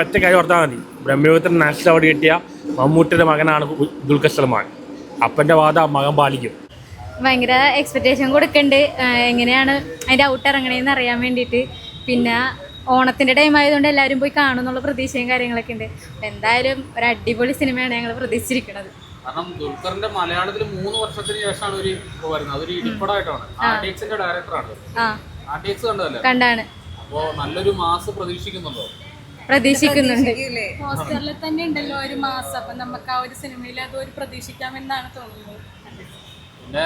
ഒറ്റ കാര്യം ഓർത്താൽ മതി. ബ്രഹ്മയുഗത്തിന് നാഷണൽ അവാർഡ് കിട്ടിയ മമ്മൂട്ടിയുടെ മകനാണ് ദുൽഖർ സൽമാൻ. അപ്പൻ്റെ വാദം മകൻ പാലിക്കും. ഭയങ്കര എക്സ്പെക്റ്റേഷൻ കൊടുക്കുന്നുണ്ട്, എങ്ങനെയാണ് അതിൻ്റെ ഔട്ട് ഇറങ്ങണേന്ന് അറിയാൻ വേണ്ടിയിട്ട്. പിന്നെ ഓണത്തിൻ്റെ ടൈം ആയതുകൊണ്ട് എല്ലാവരും പോയി കാണുന്നുള്ള പ്രതീക്ഷയും കാര്യങ്ങളൊക്കെ ഉണ്ട്. എന്തായാലും ഒരു അടിപൊളി സിനിമയാണ് ഞങ്ങൾ പ്രതീക്ഷിച്ചിരിക്കുന്നത്. കാരണം ദുൽഖറിന്റെ മലയാളത്തിൽ 3 വർഷത്തിന് ശേഷമാണ് ഒരു വരുന്നത്. അതൊരു ഇടിപ്പടായിട്ടാണ്. ആർട്ടിക്സിന്റെ ഡയറക്ടറാണ്. ആർട്ടിക്സ് കണ്ടതല്ലേ? കണ്ടാണ്. അപ്പോ നല്ലൊരു മാസ് പ്രതീക്ഷിക്കുന്നുണ്ടോ? പ്രതീക്ഷിക്കുന്നുണ്ട്. പോസ്റ്ററിൽ തന്നെ ഉണ്ടല്ലോ ഒരു മാസം. അപ്പൊ നമുക്ക് ആ ഒരു സിനിമയിൽ അത് ഒരു പ്രതീക്ഷിക്കാമെന്നാണ് തോന്നുന്നത്. പിന്നെ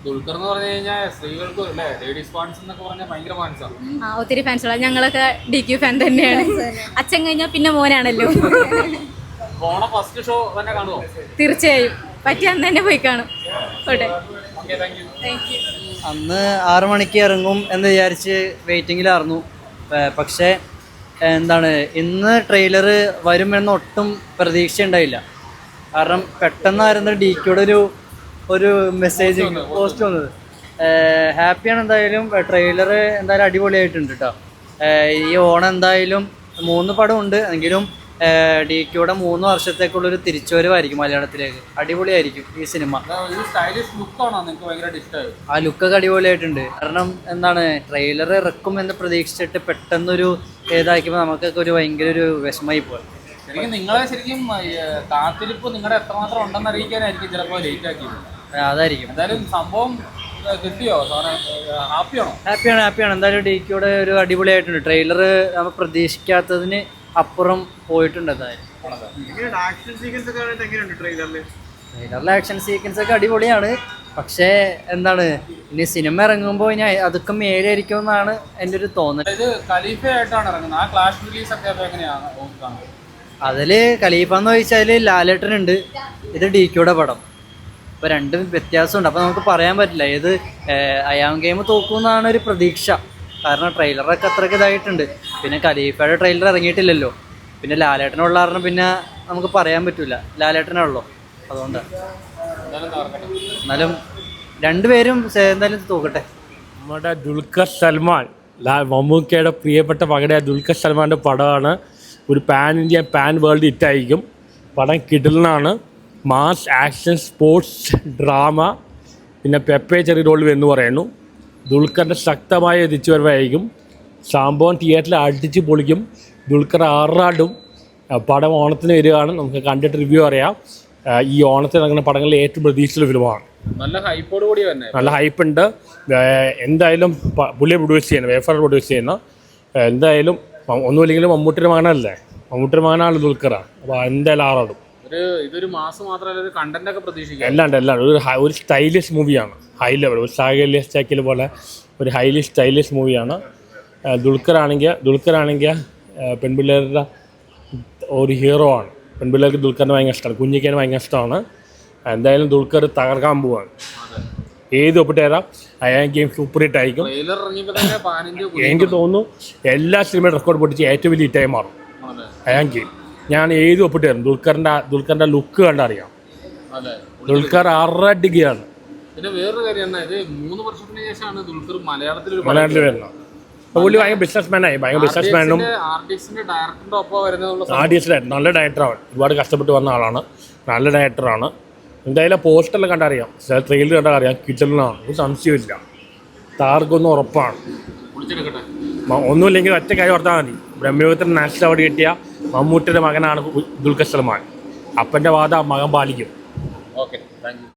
ദുൽഖർ എന്ന് പറഞ്ഞു കഴിഞ്ഞാൽ സ്ത്രീകൾക്ക് അല്ലേ, ലേഡീസ് ഫാൻസ് എന്നൊക്കെ പറഞ്ഞാൽ ഭയങ്കര ഫാൻസാണ്. ഒത്തിരി ഫാൻസുള്ള ഞങ്ങളൊക്കെ DQ ഫാൻ തന്നെയാണ്. അച്ഛൻ കഴിഞ്ഞാൽ പിന്നെ മോനാണല്ലോ. ഓണം ഫസ്റ്റ് ഷോ തന്നെ കാണുമോ? തീർച്ചയായും പറ്റി അന്ന് തന്നെ പോയി കാണും. അന്ന് 6 മണിക്ക് ഇറങ്ങും എന്ന് വിചാരിച്ച് വെയിറ്റിങ്ങിലായിരുന്നു. പക്ഷേ എന്താണ്, ഇന്ന് ട്രെയിലർ വരുമെന്ന് ഒട്ടും പ്രതീക്ഷ ഉണ്ടായില്ല. കാരണം പെട്ടെന്നായിരുന്നു DQയുടെ ഒരു മെസ്സേജ് പോസ്റ്റ് വന്നത്. ഹാപ്പിയാണ് എന്തായാലും. ട്രെയിലർ എന്തായാലും അടിപൊളിയായിട്ടുണ്ട് കേട്ടോ. ഈ ഓണം എന്തായാലും 3 പടം ഉണ്ട് എങ്കിലും DQയുടെ 3 വർഷത്തേക്കുള്ളൊരു തിരിച്ചുവരവായിരിക്കും മലയാളത്തിലേക്ക്. അടിപൊളിയായിരിക്കും ഈ സിനിമ. ആ ലുക്കൊക്കെ അടിപൊളിയായിട്ടുണ്ട്. കാരണം എന്താണ്, ട്രെയിലർ ഇറക്കും എന്ന് പ്രതീക്ഷിച്ചിട്ട് പെട്ടെന്നൊരു ഏതാക്കുമ്പോൾ നമുക്കൊക്കെ ഒരു ഭയങ്കര ഒരു വിഷമമായി പോയി. നിങ്ങളെ ശരിക്കും കാത്തിരിപ്പ് നിങ്ങളുടെ എത്രമാത്രം ഉണ്ടെന്ന് അറിയിക്കാനായിരിക്കും ചിലപ്പോൾ ലേറ്റ് ആക്കിയത്. അതായിരിക്കും. എന്തായാലും സംഭവം കിട്ടിയോ? ഹാപ്പിയാണ്. എന്തായാലും DQയുടെ ഒരു അടിപൊളിയായിട്ടുണ്ട്. ട്രെയിലർ നമ്മൾ പ്രതീക്ഷിക്കാത്തതിന് അപ്പുറം പോയിട്ടുണ്ട്. എന്തായാലും ട്രെയിലറിലെ ആക്ഷൻ സീക്വൻസ് ഒക്കെ അടിപൊളിയാണ്. പക്ഷേ എന്താണ്, ഇനി സിനിമ ഇറങ്ങുമ്പോൾ ഇനി അതൊക്കെ മേലായിരിക്കും എന്നാണ് എൻ്റെ ഒരു തോന്നൽ. അതിൽ ഖലീഫ എന്ന് ചോദിച്ചാൽ ലാലേട്ടനുണ്ട്, ഇത് DQയുടെ പടം. ഇപ്പോൾ രണ്ടും വ്യത്യാസമുണ്ട്. അപ്പോൾ നമുക്ക് പറയാൻ പറ്റില്ല ഏത് അയാം ഗെയിം തോക്കുമെന്നാണ് ഒരു പ്രതീക്ഷ. കാരണം ട്രെയിലറൊക്കെ അത്രയ്ക്ക് ഇതായിട്ടുണ്ട്. പിന്നെ ഖലീഫയുടെ ട്രെയിലർ ഇറങ്ങിയിട്ടില്ലല്ലോ. പിന്നെ ലാലേട്ടനുള്ള കാരണം പിന്നെ നമുക്ക് പറയാൻ പറ്റില്ല, ലാലേട്ടനുള്ളൂ. അതുകൊണ്ടാണ്. എന്നാലും രണ്ടുപേരും എന്തായാലും തോക്കട്ടെ. നമ്മുടെ ദുൽഖർ സൽമാൻ, മമ്മൂക്കയുടെ പ്രിയപ്പെട്ട മകനായ ദുൽഖർ സൽമാൻ്റെ പടമാണ്. ഒരു പാൻ ഇന്ത്യ പാൻ വേൾഡ് ഹിറ്റായിരിക്കും. പടം കിടിലനാണ്. മാസ് ആക്ഷൻ സ്പോർട്സ് ഡ്രാമ, പിന്നെ പെപ്പെ ചെറിയ റോൾ എന്ന് പറയുന്നു. ദുൽഖറിൻ്റെ ശക്തമായ തിരിച്ചുവരവായിരിക്കും. സംഭവം തിയേറ്ററിൽ അടിച്ച് പൊളിക്കും. ദുൽഖർ ആറാടും. പടം ഓണത്തിന് വരികയാണ്. നമുക്ക് കണ്ടിട്ട് റിവ്യൂ അറിയാം. ഈ ഓണത്തിന് ഇറങ്ങുന്ന പടങ്ങളിൽ ഏറ്റവും പ്രതീക്ഷിച്ചുള്ള ഫിലിമാണ്. നല്ല ഹൈപ്പുണ്ട്. എന്തായാലും പുള്ളിയെ പ്രൊഡ്യൂസ് ചെയ്യുന്നത്, വേഫർ പ്രൊഡ്യൂസ് ചെയ്യുന്ന. എന്തായാലും ഒന്നുമില്ലെങ്കിലും മമ്മൂട്ടിയുടെ മകനല്ലേ, മമ്മൂട്ടിയുടെ മകനാണ് ദുൽഖറാണ്. അപ്പോൾ എന്തായാലും ആറാടും. ഇതൊരു മാസം മാത്രമല്ല, കണ്ടന്റ് ഒക്കെ പ്രതീക്ഷിക്കാം. എല്ലാം ഒരു സ്റ്റൈലിഷ് മൂവിയാണ്. ഹൈ ലെവൽ, ഒരു സാഗല്യ സ്റ്റാക്കിൽ പോലെ ഒരു ഹൈലി സ്റ്റൈലിഷ് മൂവിയാണ്. ദുൽഖറാണെങ്കിൽ പെൺപിള്ളേരുടെ ഒരു ഹീറോ ആണ്. പെൺപിള്ളേർക്ക് ദുൽഖറിന് ഭയങ്കര ഇഷ്ടമാണ്, കുഞ്ഞിക്കാന് ഭയങ്കര ഇഷ്ടമാണ്. എന്തായാലും ദുൽഖർ തകർക്കാൻ പോവാണ്. ഏത് ഒപ്പിട്ടേരാം. അയാൾ ഗെയിം സൂപ്പർ ഹിറ്റ് ആയിരിക്കും. എനിക്ക് തോന്നുന്നു എല്ലാ സിനിമയുടെ റെക്കോർഡ് പൊട്ടിച്ച് ഏറ്റവും വലിയ ഹിറ്റായി മാറും അയാൾ ഗെയിം. ഞാൻ ഏത് ഒപ്പിട്ടായിരുന്നു. ദുൽഖറിൻ്റെ ലുക്ക് കണ്ടറിയാം. ദുൽഖർ അറടിക്കുകയാണ്. പിന്നെ വേറൊരു കാര്യമാണ്, ഇത് 3 വർഷത്തിന് ശേഷമാണ് ദുൽഖർ മലയാളത്തിൽ വരുന്നത്. പുള്ളി ഭയങ്കര ബിസിനസ്മാനായി. ബിസിനസ്മാനും നല്ല ഡയറക്ടറാണ്. ഒരുപാട് കഷ്ടപ്പെട്ട് വന്ന ആളാണ്. നല്ല ഡയറക്ടറാണ്. എന്തായാലും പോസ്റ്ററെല്ലാം കണ്ടറിയാം, ട്രെയിലർ കണ്ടറിയാം. കിച്ചണിലാണ്, ഒരു സംശയമില്ല. താർക്കൊന്നും ഉറപ്പാണ്. ഒന്നുമില്ലെങ്കിൽ ഒറ്റ കാര്യം ഓർത്താൽ മതി. ബ്രഹ്മയുഗത്തിന് നാഷണൽ അവാർഡ് കിട്ടിയ മമ്മൂട്ടിയുടെ മകനാണ് ദുൽഖർ സൽമാൻ. അപ്പൻ്റെ വാദം മകൻ പാലിക്കും. Okay, thank you.